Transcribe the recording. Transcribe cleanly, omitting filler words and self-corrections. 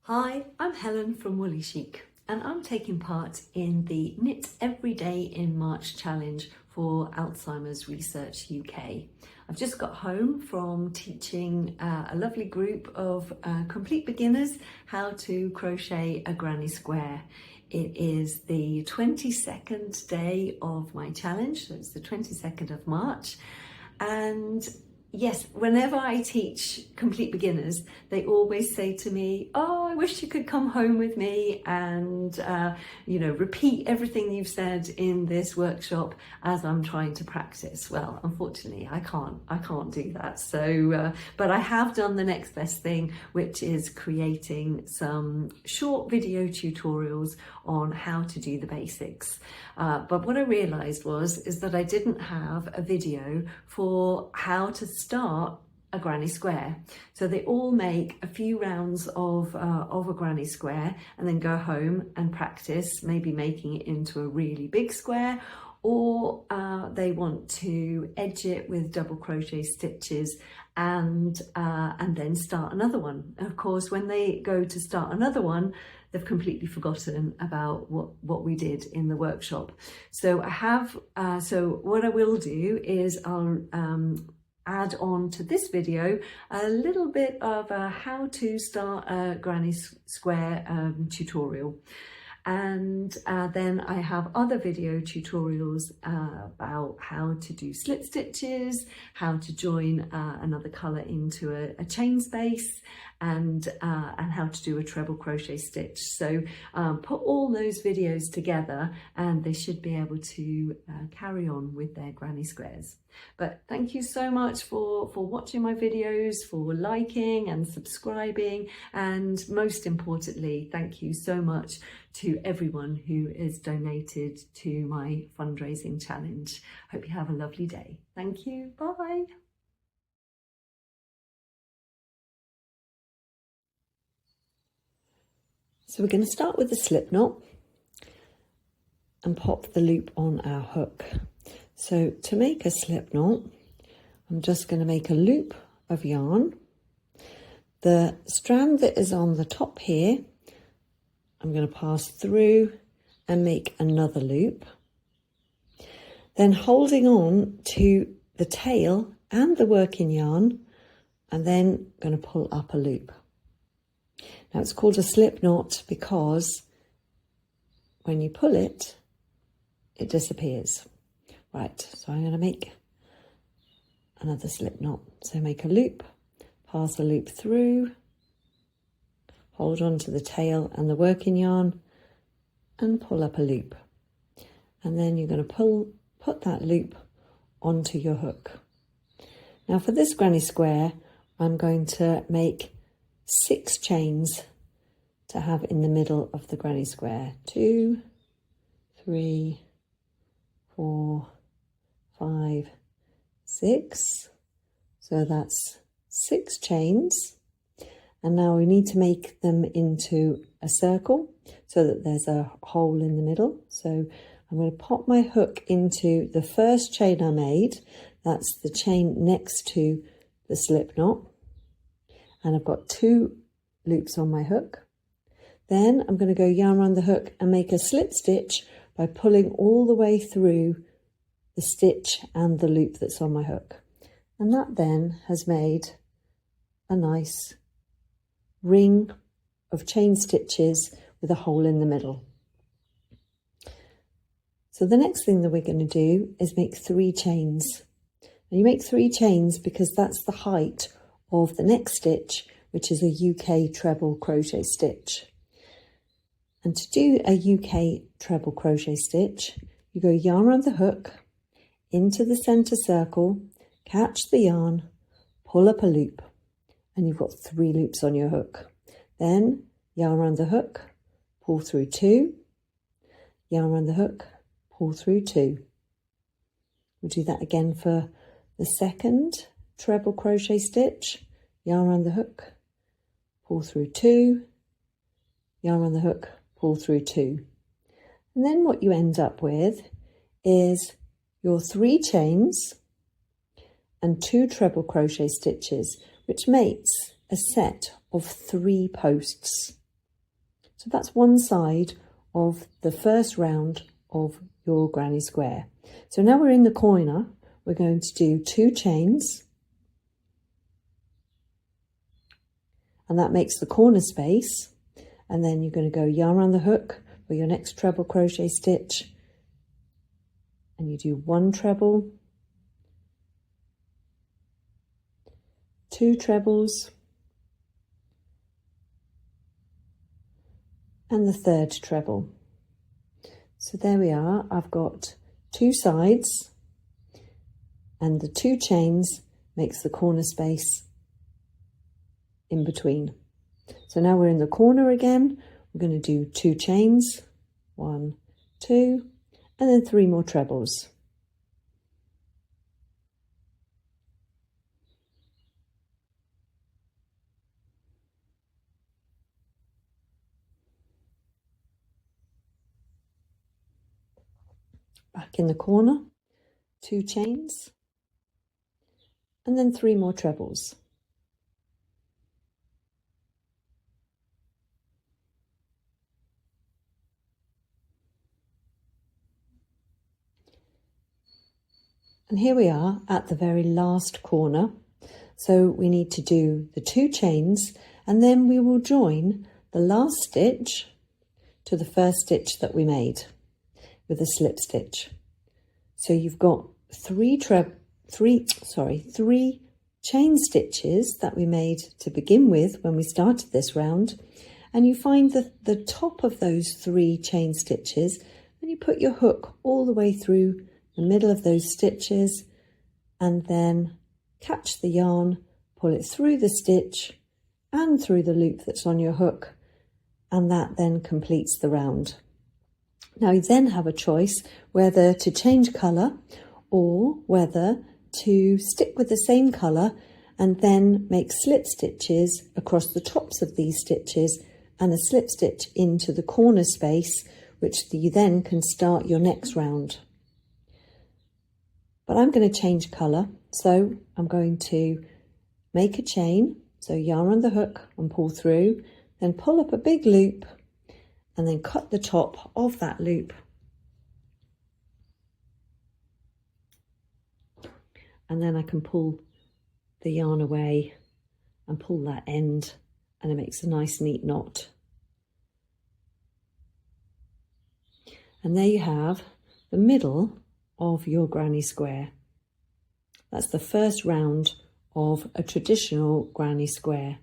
Hi, I'm Helen from Woolly Chic and I'm taking part in the Knit Every Day in March challenge for Alzheimer's Research UK. I've just got home from teaching a lovely group of complete beginners how to crochet a granny square. It is the 22nd day of my challenge, so it's the 22nd of March. And yes, whenever I teach complete beginners, they always say to me, oh, I wish you could come home with me and, repeat everything you've said in this workshop as I'm trying to practice. Well, unfortunately, I can't do that. So, but I have done the next best thing, which is creating some short video tutorials on how to do the basics. But what I realized is that I didn't have a video for how to start a granny square. So they all make a few rounds of a granny square and then go home and practice, maybe making it into a really big square, or they want to edge it with double crochet stitches and then start another one. Of course, when they go to start another one, they've completely forgotten about what we did in the workshop. So I have, so what I will do is I'll add on to this video a little bit of a how to start a granny square tutorial. And then I have other video tutorials about how to do slip stitches, how to join another colour into a chain space, and how to do a treble crochet stitch. So put all those videos together and they should be able to carry on with their granny squares. But thank you so much for watching my videos, for liking and subscribing, and most importantly, thank you so much to everyone who is donated to my fundraising challenge. Hope you have a lovely day. Thank you. Bye. So we're going to start with the slip knot and pop the loop on our hook. So to make a slip knot, I'm just going to make a loop of yarn. The strand that is on the top here, I'm going to pass through and make another loop. Then holding on to the tail and the working yarn, and then going to pull up a loop. Now it's called a slip knot because when you pull it, it disappears. Right, so I'm going to make another slip knot. So make a loop, pass a loop through, hold on to the tail and the working yarn and pull up a loop. And then you're going to put that loop onto your hook. Now for this granny square, I'm going to make 6 chains to have in the middle of the granny square. 2, 3, 4, 5, 6. So that's 6 chains. And now we need to make them into a circle so that there's a hole in the middle. So I'm going to pop my hook into the first chain I made. That's the chain next to the slip knot. And I've got 2 loops on my hook. Then I'm going to go yarn around the hook and make a slip stitch by pulling all the way through the stitch and the loop that's on my hook. And that then has made a nice ring of chain stitches with a hole in the middle. So the next thing that we're going to do is make 3 chains. And you make 3 chains because that's the height of the next stitch, which is a UK treble crochet stitch. And to do a UK treble crochet stitch, you go yarn around the hook, into the center circle, catch the yarn, pull up a loop, and you've got 3 loops on your hook. Then yarn around the hook, pull through 2, yarn around the hook, pull through 2. We'll do that again for the second treble crochet stitch. Yarn around the hook, pull through 2, yarn around the hook, pull through 2. And then what you end up with is your 3 chains and 2 treble crochet stitches, which makes a set of 3 posts. So that's one side of the first round of your granny square. So now we're in the corner, we're going to do 2 chains, and that makes the corner space, and then you're going to go yarn around the hook for your next treble crochet stitch, and you do 1 treble, 2 trebles, and the 3rd treble. So there we are, I've got 2 sides, and the 2 chains makes the corner space in between. So now we're in the corner again, we're going to do 2 chains, 1, 2, and then 3 more trebles. Back in the corner, 2 chains, and then 3 more trebles. And here we are at the very last corner. So we need to do the 2 chains, and then we will join the last stitch to the first stitch that we made with a slip stitch. So you've got 3 chain stitches that we made to begin with when we started this round, and you find the top of those 3 chain stitches, and you put your hook all the way through the middle of those stitches, and then catch the yarn, pull it through the stitch and through the loop that's on your hook, and that then completes the round. Now you then have a choice whether to change colour or whether to stick with the same colour and then make slip stitches across the tops of these stitches and a slip stitch into the corner space, which you then can start your next round. But I'm going to change colour, so I'm going to make a chain, so yarn around the hook and pull through, then pull up a big loop and then cut the top of that loop, and then I can pull the yarn away and pull that end, and it makes a nice neat knot. And there you have the middle of your granny square. That's the first round of a traditional granny square.